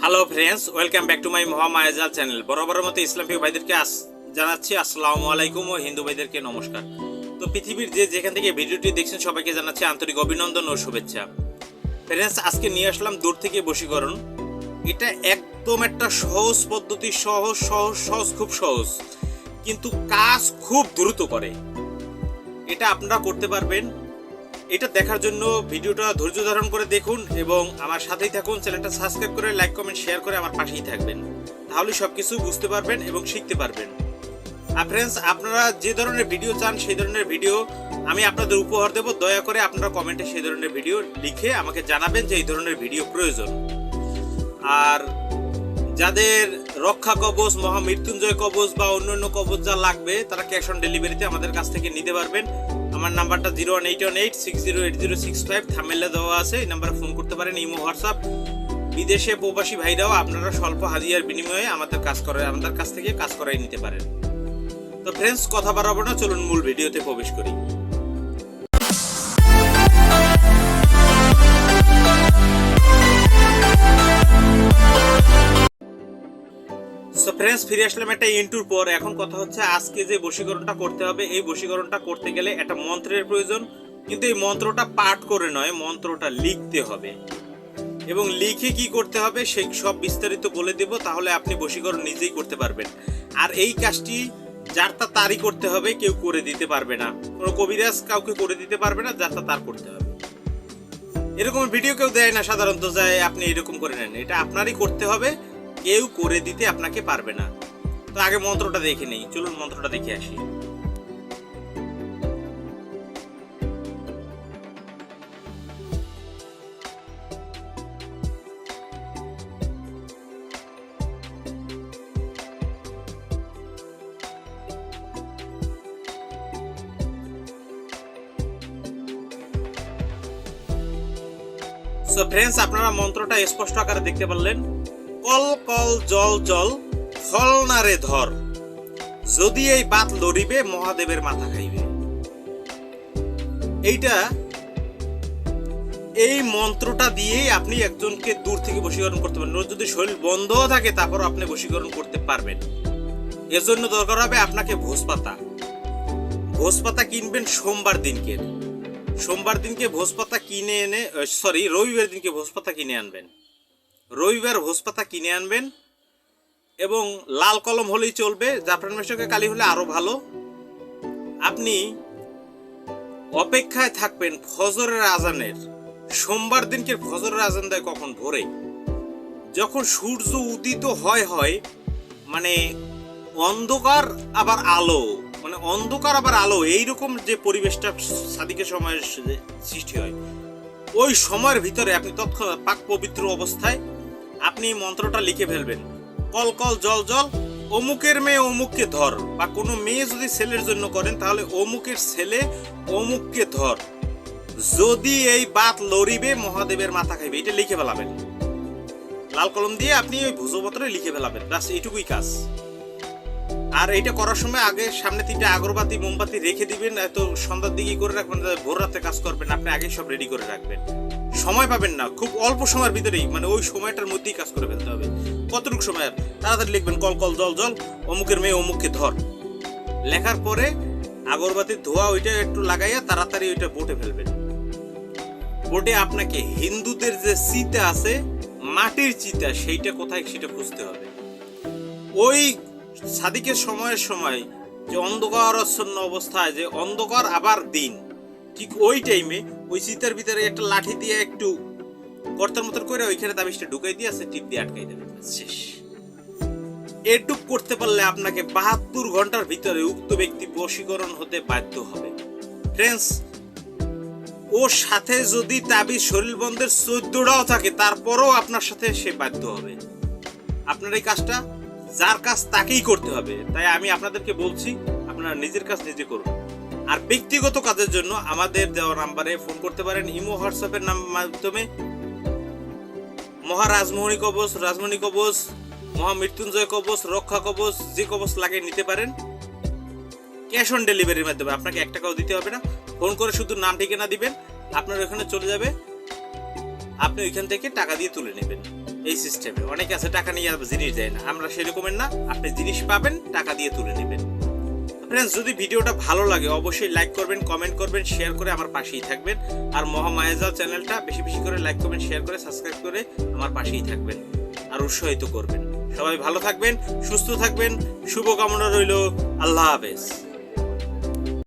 Hello friends, welcome back to my Mahamayajaal channel. বরাবরের মতো Islamic ভাইদেরকে জানাচ্ছি আসসালামু আলাইকুম ও হিন্দু ভাইদেরকে নমস্কার। তো পৃথিবীর যেখান থেকে ভিডিওটি দেখছেন সবাইকে জানাচ্ছি আন্তরিক অভিনন্দন ও শুভেচ্ছা। ফ্রেন্ডস, আজকে নিয়ে আসলাম দূর থেকে বশীকরণ। এটা একদম একটা সহজ পদ্ধতি, সহজ খুব সহজ, কিন্তু কাজ খুব দ্রুত করে। এটা আপনারা করতে পারবেন। এটা দেখার জন্য ভিডিওটা ধৈর্য ধারণ করে দেখুন এবং আমার সাথেই থাকুন। চ্যানেলটা সাবস্ক্রাইব করে লাইক কমেন্ট শেয়ার করে আমার পাশেই থাকবেন, তাহলে সবকিছু বুঝতে পারবেন এবং শিখতে পারবেন। আর ফ্রেন্ডস, আপনারা যে ধরনের ভিডিও চান সেই ধরনের ভিডিও আমি আপনাদের উপহার দেব। দয়া করে আপনারা কমেন্টে সেই ধরনের ভিডিও লিখে আমাকে জানাবেন যে এই ধরনের ভিডিও প্রয়োজন। আর যাদের রক্ষা কবচ, মহামৃত্যুঞ্জয় কবচ বা অন্যান্য কবচ যা লাগবে তারা ক্যাশ অন ডেলিভারিতে আমাদের কাছ থেকে নিতে পারবেন। আমার নাম্বারটা 01818608065 থাম্বনেইলে দেওয়া আছে। এই নাম্বারে ফোন করতে পারেন। Imo, WhatsApp. বিদেশে প্রবাসী ভাইরাও আপনারা স্বল্প হাজিরার বিনিময়ে আমাদের কাছ থেকে কাজ করাই নিতে পারেন। তো ফ্রেন্ডস, কথা বাড়াবো না, চলুন মূল ভিডিওতে প্রবেশ করি। সো ফ্রেন্ডস, ফিরে আসলাম একটা ইন্টুর পর। এখন কথা হচ্ছে আজকে যে বশীকরণটা করতে হবে, এই বশীকরণটা করতে গেলে একটা মন্ত্রের প্রয়োজন। কিন্তু এই মন্ত্রটা পাঠ করে নয়, মন্ত্রটা লিখতে হবে। এবং লিখে কি করতে হবে সেই সব বিস্তারিত বলে দেব, তাহলে আপনি বশীকরণ নিজেই করতে পারবেন। আর এই কাজটি যার তারই করতে হবে, কেউ করে দিতে পারবে না। কোনো কবিরাজ কাউকে করে দিতে পারবে না, যার তার করতে হবে। এরকম ভিডিও কেউ দেয় না সাধারণত, যায় আপনি এরকম করে নেন। এটা আপনারই করতে হবে, কেউ করে দিতে আপনাকে পারবে না। তো আগে মন্ত্রটা দেখে নেই, চলুন মন্ত্রটা দেখে আসি। সো ফ্রেন্ডস, আপনারা মন্ত্রটা স্পষ্ট আকারে দেখতে পারলেন। কল কল জল জল ফল না রে ধর, যদি এই বাত লড়িবে মহাদেবের মাথা খাইবে। এই মন্ত্রটা দিয়েই আপনি একজনকে দূর থেকে বশীকরণ করতে পারবেন। যদি শরীর বন্ধ থাকে তারপর আপনি বশীকরণ করতে পারবেন। এর জন্য দরকার হবে আপনাকে ভোজপাতা কিনবেন সোমবার দিনকে ভোজপাতা কিনে এনে, রবিবার দিনকে ভোজপাতা কিনে আনবেন। রবিবার ভোজপাতা কিনে আনবেন এবং লাল কলম হলেই চলবে, জাফরান মেশকে কালি হলে আরো ভালো। আপনি অপেক্ষায় থাকবেন ফজরের আজানের। সোমবার দিনকে ফজরের আজান দেয় কখন? ভোরে, যখন সূর্য উদিত হয়, মানে অন্ধকার আবার আলো, মানে অন্ধকার আবার আলো, এইরকম যে পরিবেশটা সাদিকের সময়ের সৃষ্টি হয়, ওই সময়ের ভিতরে আপনি তৎক্ষণাৎ পাক পবিত্র অবস্থায় আপনি মন্ত্রটা লিখে ফেলবেন। কল কল জল জল অমুকের মেয়ে অমুককে ধর, বা কোনো মেয়ে যদি ছেলের জন্য করেন তাহলে অমুকের ছেলে অমুককে ধর, যদি এই বাত লড়িবে মহাদেবের মাথা খাইবে। এটা লিখে ফেলাবেন লাল কলম দিয়ে, আপনি ওই ভুজপত্রে লিখে ফেলাবেন। ব্যাস এইটুকুই কাজ। আর এইটা করার সময় আগে সামনে 3টা আগরবাতি মোমবাতি রেখে দিবেন। এত সন্ধ্যার দিকে করে রাখবেন, ভোর রাতে কাজ করবেন। আপনি আগে সব রেডি করে রাখবেন, সময় পাবেন না। খুব অল্প সময়ের ভিতরেই, মানে ওই সময়টার মধ্যেই কাজ করে ফেলতে হবে। কতটুকু সময়? তাড়াতাড়ি লিখবেন কল কল জল জল অমুকের মেয়ে অমুককে ধর। লেখার পরে আগরবাতির ধোয়া ওইটা একটু লাগাইয়া তাড়াতাড়ি ওইটা বোটে ফেলবেন। বোটে আপনাকে হিন্দুদের যে চিতা আছে, মাটির চিতা, সেইটা কোথায় সেটা খুঁজতে হবে। ওই সাদিকের সময় যে অন্ধকারাচ্ছন্ন অবস্থায়, যে অন্ধকার আবার দিন, ঠিক ওই টাইমে ওই চিতার ভিতরে একটা লাঠি দিয়ে একটু কর্তার মতন করে ওইখানে তাবিজটা ঢুকাই দিয়ে আছে, টিপ দিয়ে আটকাই দেবেন। শেষ। এটুক করতে পারলে আপনাকে 72 ঘন্টার ভিতরে উক্ত ব্যক্তি বশীকরণ হতে বাধ্য হবে। ফ্রেন্ডস, ওর সাথে যদি তাবিজ শরীর বন্ধের 14টাও থাকে, তারপরও আপনার সাথে সে বাধ্য হবে। আপনার এই কাজটা যার কাজ তাকেই করতে হবে। তাই আমি আপনাদেরকে বলছি, আপনারা নিজের কাজ নিজে করুন। আর ব্যক্তিগত কাজের জন্য আমাদের দেওয়া নাম্বারে ফোন করতে পারেন। ইমো, হোয়াটসঅ্যাপের মাধ্যমে মহারাজমোহনী কবচ, রাজমণি কবচ, মহামৃত্যুঞ্জয় কবচ, রক্ষা কবচ, যে কবচ লাগে নিতে পারেন। ক্যাশ অন ডেলিভারির মাধ্যমে, আপনাকে 1 টাকাও দিতে হবে না। ফোন করে শুধু নাম ঠিকানা দিবেন, আপনার ওখানে চলে যাবে, আপনি ওইখান থেকে টাকা দিয়ে তুলে নেবেন। এই সিস্টেমে অনেকে আছে টাকা নিয়ে জিনিস দেয় না, আমরা সেরকমের না, আপনি জিনিস পাবেন টাকা দিয়ে তুলে নেবেন। ফ্রেন্ডস, যদি ভিডিওটা ভালো লাগে অবশ্যই লাইক করবেন, কমেন্ট করবেন, শেয়ার করে আমার পাশেই থাকবেন। আর মহামায়াজাল চ্যানেলটা বেশি বেশি করে লাইক কমেন্ট শেয়ার করে সাবস্ক্রাইব করে আমার পাশেই থাকবেন আর উৎসাহিত করবেন। সবাই ভালো থাকবেন, সুস্থ থাকবেন, শুভকামনা রইল। আল্লাহ হাফেজ।